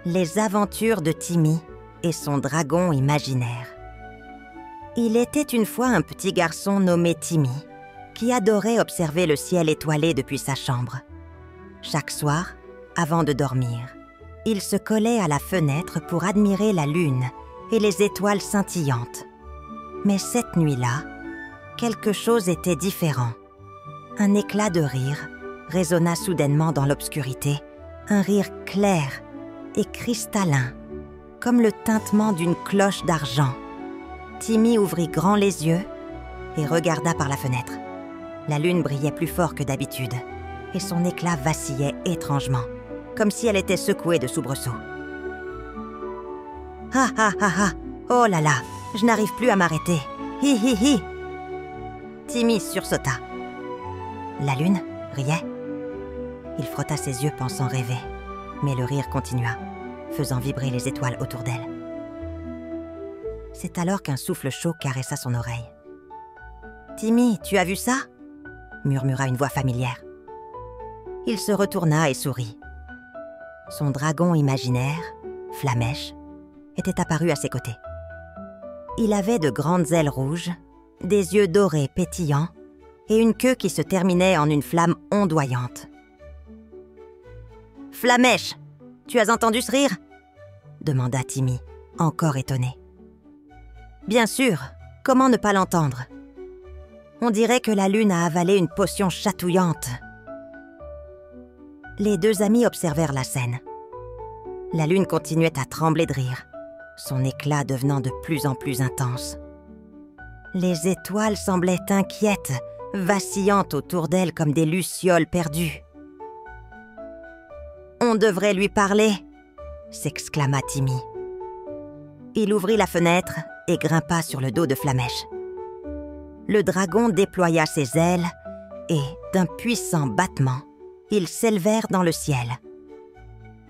Les aventures de Timmy et son dragon imaginaire. Il était une fois un petit garçon nommé Timmy, qui adorait observer le ciel étoilé depuis sa chambre. Chaque soir, avant de dormir, il se collait à la fenêtre pour admirer la lune et les étoiles scintillantes. Mais cette nuit-là, quelque chose était différent. Un éclat de rire résonna soudainement dans l'obscurité, un rire clair et cristallin, comme le tintement d'une cloche d'argent. Timmy ouvrit grand les yeux et regarda par la fenêtre. La lune brillait plus fort que d'habitude et son éclat vacillait étrangement, comme si elle était secouée de soubresauts. « Ah ah ah ah! Oh là là! Je n'arrive plus à m'arrêter! Hi hi hi !» Timmy sursauta. La lune riait. Il frotta ses yeux pensant rêver, mais le rire continua, faisant vibrer les étoiles autour d'elle. C'est alors qu'un souffle chaud caressa son oreille. « Timmy, tu as vu ça ?» murmura une voix familière. Il se retourna et sourit. Son dragon imaginaire, Flamèche, était apparu à ses côtés. Il avait de grandes ailes rouges, des yeux dorés pétillants et une queue qui se terminait en une flamme ondoyante. « Flamèche, tu as entendu ce rire ?» demanda Timmy, encore étonné. « Bien sûr, comment ne pas l'entendre ? On dirait que la lune a avalé une potion chatouillante. » Les deux amis observèrent la scène. La lune continuait à trembler de rire, son éclat devenant de plus en plus intense. Les étoiles semblaient inquiètes, vacillantes autour d'elle comme des lucioles perdues. « On devrait lui parler !» s'exclama Timmy. Il ouvrit la fenêtre et grimpa sur le dos de Flamèche. Le dragon déploya ses ailes et, d'un puissant battement, ils s'élevèrent dans le ciel.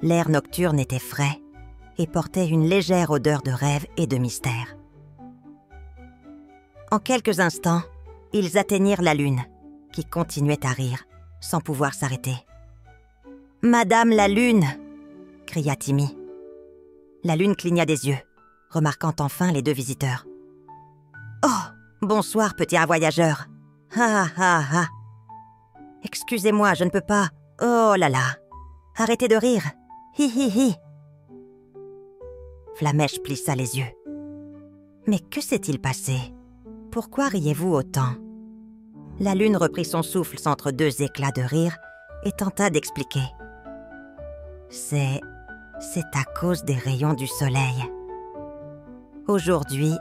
L'air nocturne était frais et portait une légère odeur de rêve et de mystère. En quelques instants, ils atteignirent la lune, qui continuait à rire, sans pouvoir s'arrêter. « Madame la lune !» cria Timmy. La lune cligna des yeux, remarquant enfin les deux visiteurs. « Oh, bonsoir, petit voyageur. Ah, ah, ah. Excusez-moi, je ne peux pas. Oh là là. Arrêtez de rire. Hi, hi, hi. » Flamèche plissa les yeux. « Mais que s'est-il passé? Pourquoi riez-vous autant ?» La lune reprit son souffle entre deux éclats de rire et tenta d'expliquer. « C'est à cause des rayons du soleil. Aujourd'hui,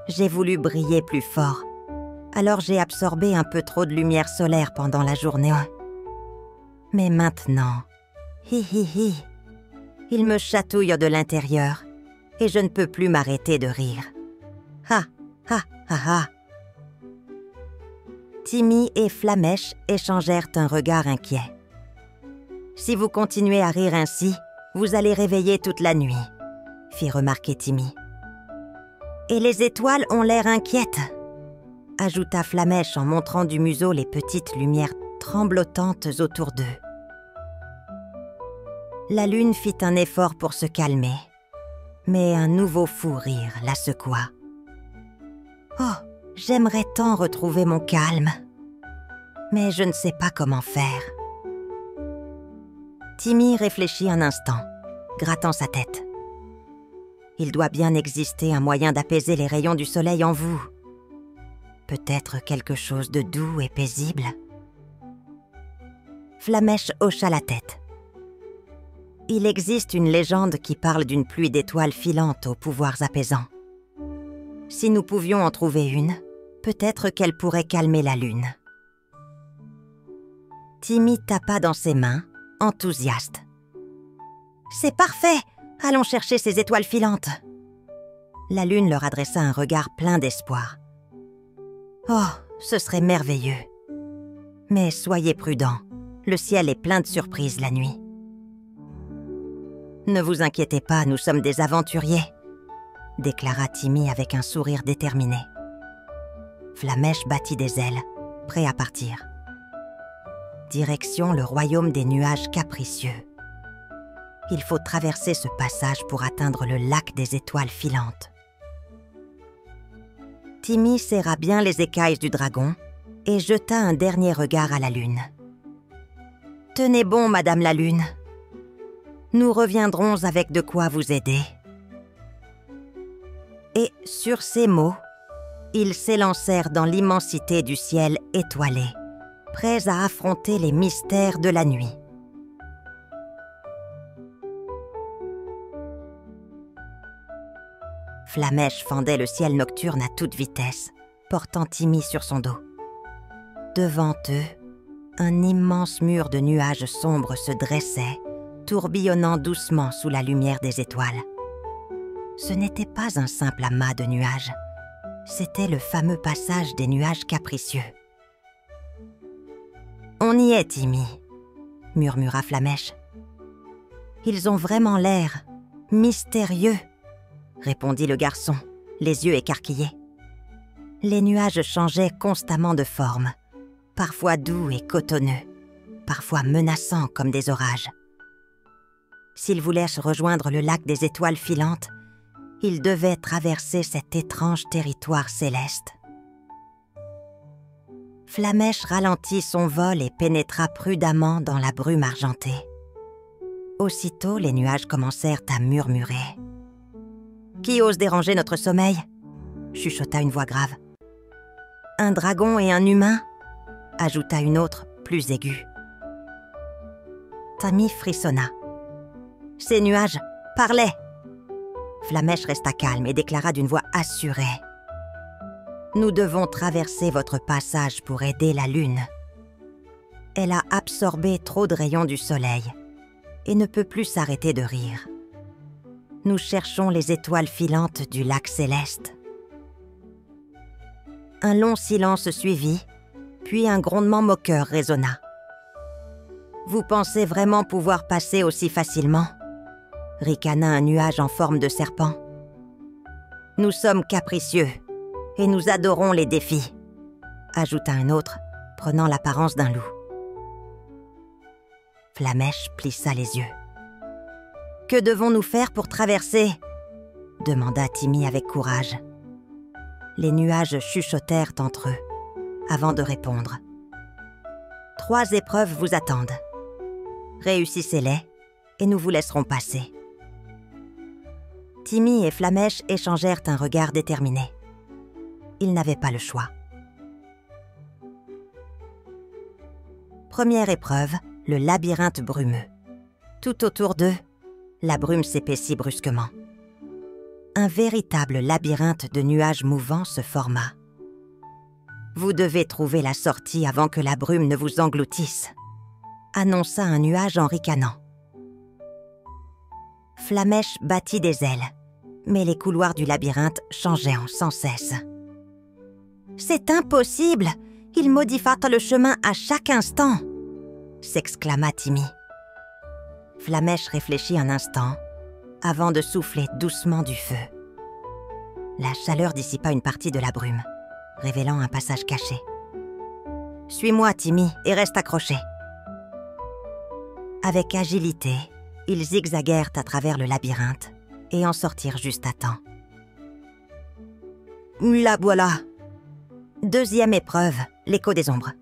j'ai voulu briller plus fort, alors j'ai absorbé un peu trop de lumière solaire pendant la journée. Mais maintenant, hi hi hi, il me chatouille de l'intérieur et je ne peux plus m'arrêter de rire. Ha ha ha ha. » Timmy et Flamèche échangèrent un regard inquiet. « Si vous continuez à rire ainsi, vous allez réveiller toute la nuit, » fit remarquer Timmy. « Et les étoiles ont l'air inquiètes, » ajouta Flamèche en montrant du museau les petites lumières tremblotantes autour d'eux. La lune fit un effort pour se calmer, mais un nouveau fou rire la secoua. « Oh, j'aimerais tant retrouver mon calme, mais je ne sais pas comment faire. » Timmy réfléchit un instant, grattant sa tête. « Il doit bien exister un moyen d'apaiser les rayons du soleil en vous. Peut-être quelque chose de doux et paisible. » Flamèche hocha la tête. « Il existe une légende qui parle d'une pluie d'étoiles filantes aux pouvoirs apaisants. Si nous pouvions en trouver une, peut-être qu'elle pourrait calmer la lune. » Timmy tapa dans ses mains, enthousiaste. « C'est parfait! Allons chercher ces étoiles filantes. » La lune leur adressa un regard plein d'espoir. « Oh, ce serait merveilleux. Mais soyez prudents, le ciel est plein de surprises la nuit. »« Ne vous inquiétez pas, nous sommes des aventuriers, » déclara Timmy avec un sourire déterminé. Flamèche battit des ailes, prêt à partir. Direction le royaume des nuages capricieux. Il faut traverser ce passage pour atteindre le lac des étoiles filantes. Timmy serra bien les écailles du dragon et jeta un dernier regard à la lune. « Tenez bon, Madame la Lune. Nous reviendrons avec de quoi vous aider. » Et sur ces mots, ils s'élancèrent dans l'immensité du ciel étoilé, prêts à affronter les mystères de la nuit. Flamèche fendait le ciel nocturne à toute vitesse, portant Timmy sur son dos. Devant eux, un immense mur de nuages sombres se dressait, tourbillonnant doucement sous la lumière des étoiles. Ce n'était pas un simple amas de nuages, c'était le fameux passage des nuages capricieux. « On y est, Timmy, » murmura Flamèche. « Ils ont vraiment l'air mystérieux, » répondit le garçon, les yeux écarquillés. Les nuages changeaient constamment de forme, parfois doux et cotonneux, parfois menaçants comme des orages. S'ils voulaient rejoindre le lac des étoiles filantes, ils devaient traverser cet étrange territoire céleste. Flamèche ralentit son vol et pénétra prudemment dans la brume argentée. Aussitôt, les nuages commencèrent à murmurer. « Qui ose déranger notre sommeil ?» chuchota une voix grave. « Un dragon et un humain ?» ajouta une autre, plus aiguë. Timmy frissonna. « Ces nuages parlaient !» Flamèche resta calme et déclara d'une voix assurée. « Nous devons traverser votre passage pour aider la lune. Elle a absorbé trop de rayons du soleil et ne peut plus s'arrêter de rire. Nous cherchons les étoiles filantes du lac céleste. » Un long silence suivit, puis un grondement moqueur résonna. « Vous pensez vraiment pouvoir passer aussi facilement ?» ricana un nuage en forme de serpent. « Nous sommes capricieux et nous adorons les défis », ajouta un autre, prenant l'apparence d'un loup. Flamèche plissa les yeux. « Que devons-nous faire pour traverser ?» demanda Timmy avec courage. Les nuages chuchotèrent entre eux, avant de répondre. « 3 épreuves vous attendent. Réussissez-les et nous vous laisserons passer. » Timmy et Flamèche échangèrent un regard déterminé. Ils n'avaient pas le choix. Première épreuve, le labyrinthe brumeux. Tout autour d'eux, la brume s'épaissit brusquement. Un véritable labyrinthe de nuages mouvants se forma. Vous devez trouver la sortie avant que la brume ne vous engloutisse, annonça un nuage en ricanant. Flamèche battit des ailes, mais les couloirs du labyrinthe changeaient sans cesse. « C'est impossible! Il modifie le chemin à chaque instant !» s'exclama Timmy. Flamèche réfléchit un instant, avant de souffler doucement du feu. La chaleur dissipa une partie de la brume, révélant un passage caché. « Suis-moi, Timmy, et reste accroché. » Avec agilité, ils zigzaguèrent à travers le labyrinthe et en sortirent juste à temps. « La voilà !» Deuxième épreuve, l'écho des ombres.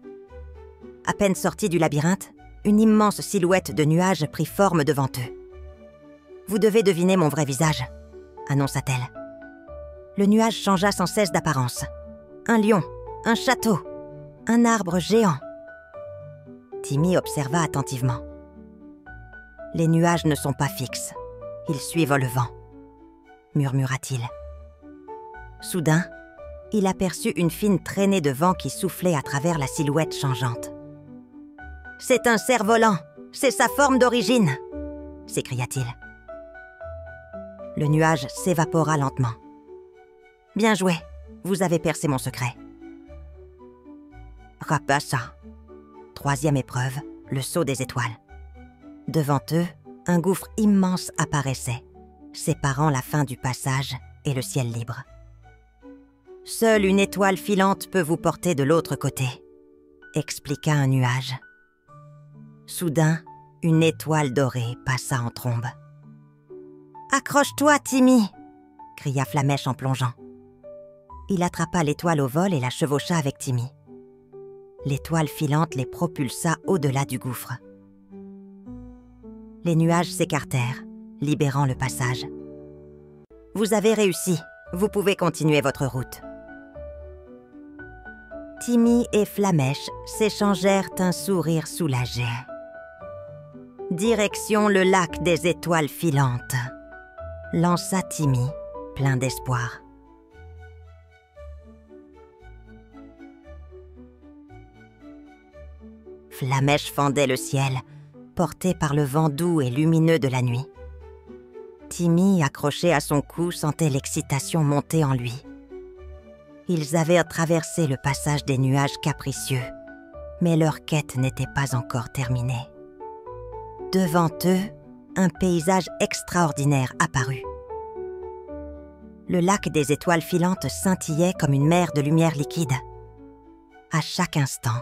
À peine sortis du labyrinthe, une immense silhouette de nuages prit forme devant eux. « Vous devez deviner mon vrai visage », annonça-t-elle. Le nuage changea sans cesse d'apparence. Un lion, un château, un arbre géant. Timmy observa attentivement. Les nuages ne sont pas fixes. Ils suivent le vent, murmura-t-il. Soudain, il aperçut une fine traînée de vent qui soufflait à travers la silhouette changeante. « C'est un cerf-volant, c'est sa forme d'origine !» s'écria-t-il. Le nuage s'évapora lentement. « Bien joué, vous avez percé mon secret. » Rapassa. Troisième épreuve, le saut des étoiles. Devant eux, un gouffre immense apparaissait, séparant la fin du passage et le ciel libre. « Seule une étoile filante peut vous porter de l'autre côté », expliqua un nuage. Soudain, une étoile dorée passa en trombe. « Accroche-toi, Timmy !» cria Flamèche en plongeant. Il attrapa l'étoile au vol et la chevaucha avec Timmy. L'étoile filante les propulsa au-delà du gouffre. Les nuages s'écartèrent, libérant le passage. « Vous avez réussi, vous pouvez continuer votre route. » Timmy et Flamèche s'échangèrent un sourire soulagé. Direction le lac des étoiles filantes, lança Timmy, plein d'espoir. Flamèche fendait le ciel, porté par le vent doux et lumineux de la nuit. Timmy, accroché à son cou, sentait l'excitation monter en lui. Ils avaient traversé le passage des nuages capricieux, mais leur quête n'était pas encore terminée. Devant eux, un paysage extraordinaire apparut. Le lac des étoiles filantes scintillait comme une mer de lumière liquide. À chaque instant,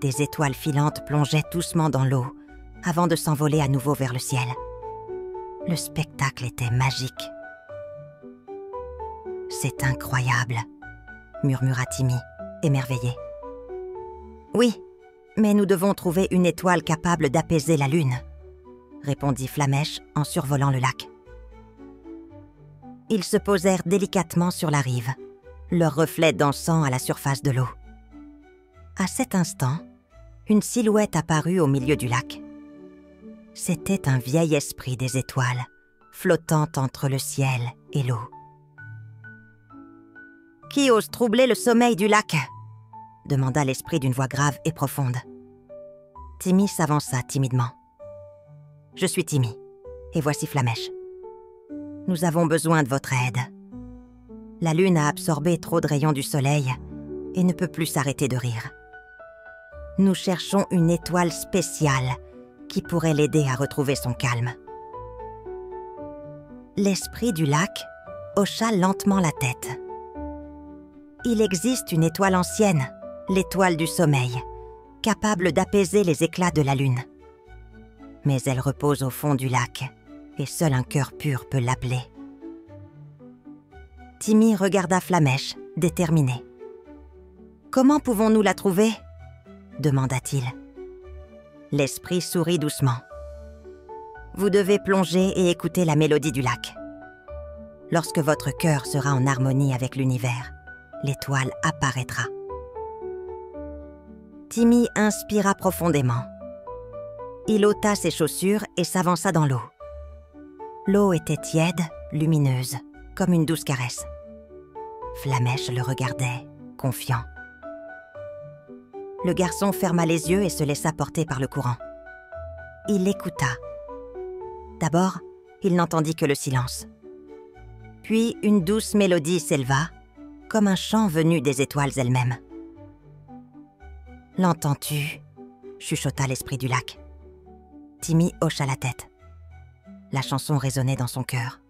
des étoiles filantes plongeaient doucement dans l'eau avant de s'envoler à nouveau vers le ciel. Le spectacle était magique. « C'est incroyable !» murmura Timmy, émerveillé. « Oui, mais nous devons trouver une étoile capable d'apaiser la lune, » répondit Flamèche en survolant le lac. Ils se posèrent délicatement sur la rive, leurs reflets dansant à la surface de l'eau. À cet instant, une silhouette apparut au milieu du lac. C'était un vieil esprit des étoiles, flottant entre le ciel et l'eau. « Qui ose troubler le sommeil du lac ?» demanda l'esprit d'une voix grave et profonde. Timmy s'avança timidement. « Je suis Timmy, et voici Flamèche. Nous avons besoin de votre aide. La lune a absorbé trop de rayons du soleil et ne peut plus s'arrêter de rire. Nous cherchons une étoile spéciale qui pourrait l'aider à retrouver son calme. » L'esprit du lac hocha lentement la tête. « Il existe une étoile ancienne, l'étoile du sommeil, capable d'apaiser les éclats de la lune. Mais elle repose au fond du lac, et seul un cœur pur peut l'appeler. » Timmy regarda Flamèche, déterminé. « Comment pouvons-nous la trouver ?» demanda-t-il. L'esprit sourit doucement. « Vous devez plonger et écouter la mélodie du lac. Lorsque votre cœur sera en harmonie avec l'univers, l'étoile apparaîtra. » Timmy inspira profondément. Il ôta ses chaussures et s'avança dans l'eau. L'eau était tiède, lumineuse, comme une douce caresse. Flamèche le regardait, confiant. Le garçon ferma les yeux et se laissa porter par le courant. Il écouta. D'abord, il n'entendit que le silence. Puis une douce mélodie s'éleva, comme un chant venu des étoiles elles-mêmes. « L'entends-tu » chuchota l'esprit du lac. Timmy hocha la tête. La chanson résonnait dans son cœur.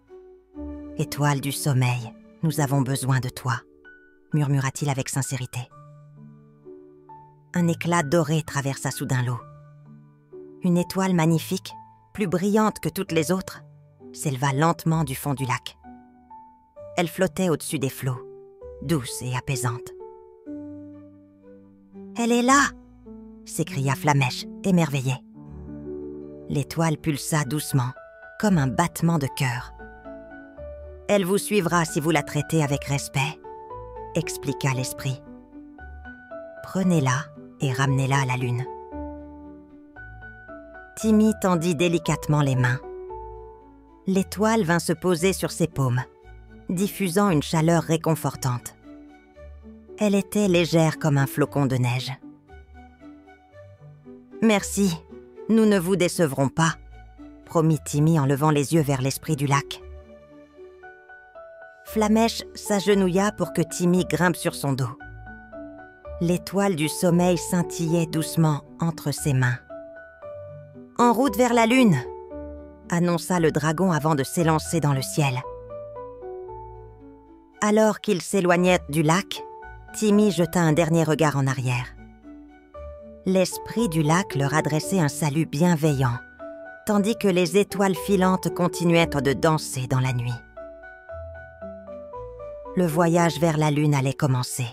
« Étoile du sommeil, nous avons besoin de toi » murmura-t-il avec sincérité. Un éclat doré traversa soudain l'eau. Une étoile magnifique, plus brillante que toutes les autres, s'éleva lentement du fond du lac. Elle flottait au-dessus des flots, douce et apaisante. « Elle est là !» s'écria Flamèche, émerveillée. L'étoile pulsa doucement, comme un battement de cœur. « Elle vous suivra si vous la traitez avec respect », expliqua l'esprit. « Prenez-la et ramenez-la à la lune. » Timmy tendit délicatement les mains. L'étoile vint se poser sur ses paumes, diffusant une chaleur réconfortante. Elle était légère comme un flocon de neige. « Merci, nous ne vous décevrons pas », promit Timmy en levant les yeux vers l'esprit du lac. Flamèche s'agenouilla pour que Timmy grimpe sur son dos. L'étoile du sommeil scintillait doucement entre ses mains. « En route vers la lune !» annonça le dragon avant de s'élancer dans le ciel. Alors qu'il s'éloignait du lac, Timmy jeta un dernier regard en arrière. L'esprit du lac leur adressait un salut bienveillant, tandis que les étoiles filantes continuaient de danser dans la nuit. Le voyage vers la Lune allait commencer.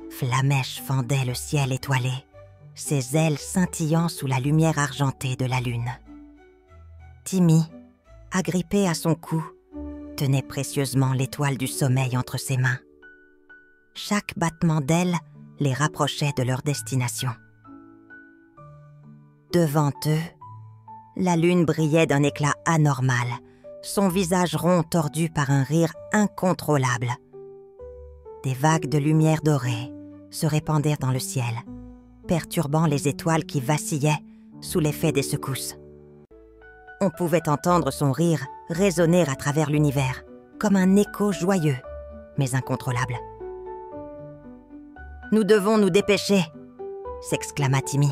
Flamèche fendait le ciel étoilé, ses ailes scintillant sous la lumière argentée de la Lune. Timmy, agrippée à son cou, tenait précieusement l'étoile du sommeil entre ses mains. Chaque battement d'aile les rapprochait de leur destination. Devant eux, la Lune brillait d'un éclat anormal, son visage rond tordu par un rire incontrôlable. Des vagues de lumière dorée se répandirent dans le ciel, perturbant les étoiles qui vacillaient sous l'effet des secousses. On pouvait entendre son rire résonner à travers l'univers, comme un écho joyeux, mais incontrôlable. « Nous devons nous dépêcher !» s'exclama Timmy.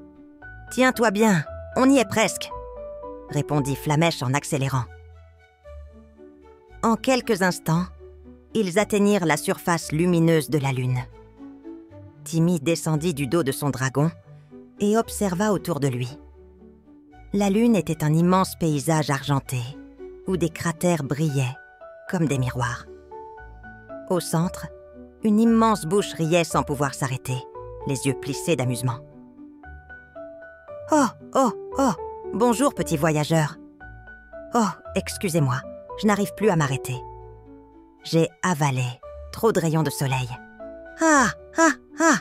« Tiens-toi bien, on y est presque !» répondit Flamèche en accélérant. En quelques instants, ils atteignirent la surface lumineuse de la Lune. Timmy descendit du dos de son dragon et observa autour de lui. La Lune était un immense paysage argenté, où des cratères brillaient comme des miroirs. Au centre, une immense bouche riait sans pouvoir s'arrêter, les yeux plissés d'amusement. « Oh, oh, oh, bonjour petit voyageur. Oh, excusez-moi, je n'arrive plus à m'arrêter. J'ai avalé trop de rayons de soleil. Ah, ah, ah !»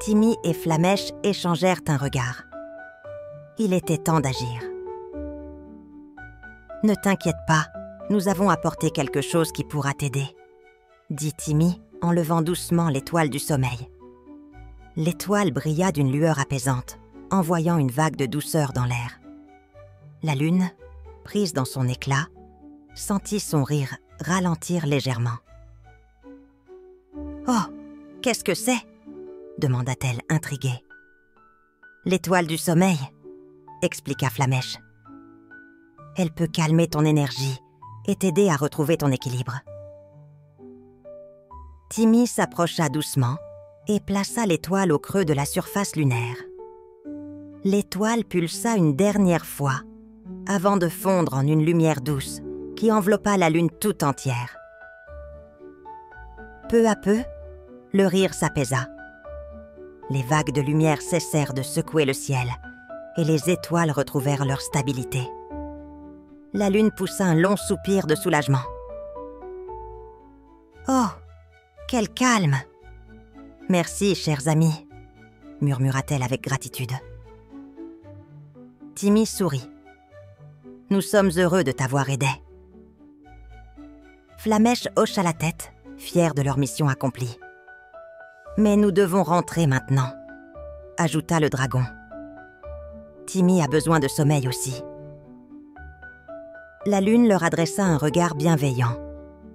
Timmy et Flamèche échangèrent un regard. Il était temps d'agir. « Ne t'inquiète pas, nous avons apporté quelque chose qui pourra t'aider, » dit Timmy en levant doucement l'étoile du sommeil. L'étoile brilla d'une lueur apaisante, envoyant une vague de douceur dans l'air. La Lune, prise dans son éclat, sentit son rire ralentir légèrement. « Oh, qu'est-ce que c'est ?» demanda-t-elle intriguée. « L'étoile du sommeil » expliqua Flamèche. « Elle peut calmer ton énergie et t'aider à retrouver ton équilibre. » Timmy s'approcha doucement et plaça l'étoile au creux de la surface lunaire. L'étoile pulsa une dernière fois, avant de fondre en une lumière douce qui enveloppa la Lune tout entière. Peu à peu, le rire s'apaisa. Les vagues de lumière cessèrent de secouer le ciel et les étoiles retrouvèrent leur stabilité. La Lune poussa un long soupir de soulagement. « Oh, quel calme !»« Merci, chers amis », murmura-t-elle avec gratitude. Timmy sourit. « Nous sommes heureux de t'avoir aidé. » Flamèche hocha la tête, fière de leur mission accomplie. « Mais nous devons rentrer maintenant », ajouta le dragon. « Timmy a besoin de sommeil aussi. » La Lune leur adressa un regard bienveillant.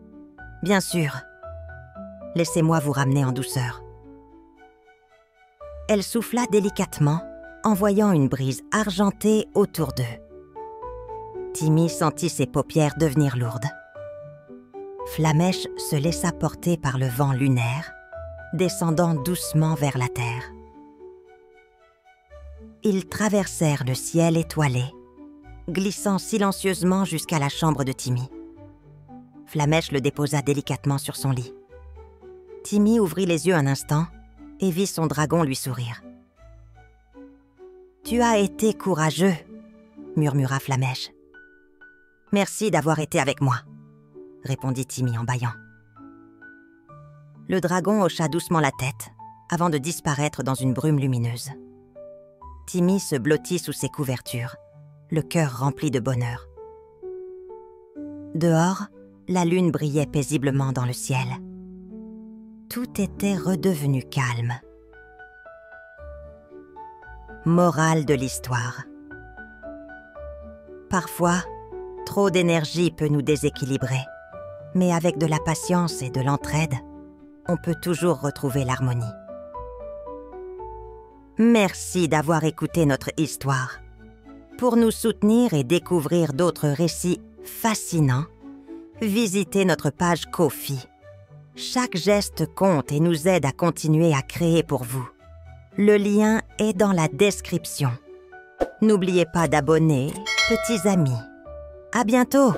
« Bien sûr. Laissez-moi vous ramener en douceur. » Elle souffla délicatement, envoyant une brise argentée autour d'eux. Timmy sentit ses paupières devenir lourdes. Flamèche se laissa porter par le vent lunaire, descendant doucement vers la terre. Ils traversèrent le ciel étoilé, glissant silencieusement jusqu'à la chambre de Timmy. Flamèche le déposa délicatement sur son lit. Timmy ouvrit les yeux un instant et vit son dragon lui sourire. « Tu as été courageux, » murmura Flamèche. « Merci d'avoir été avec moi, » répondit Timmy en bâillant. Le dragon hocha doucement la tête avant de disparaître dans une brume lumineuse. Timmy se blottit sous ses couvertures, le cœur rempli de bonheur. Dehors, la lune brillait paisiblement dans le ciel. Tout était redevenu calme. Morale de l'histoire. Parfois, trop d'énergie peut nous déséquilibrer, mais avec de la patience et de l'entraide, on peut toujours retrouver l'harmonie. Merci d'avoir écouté notre histoire. Pour nous soutenir et découvrir d'autres récits fascinants, visitez notre page Ko-fi. Chaque geste compte et nous aide à continuer à créer pour vous. Le lien est dans la description. N'oubliez pas d'abonner, petits amis. À bientôt!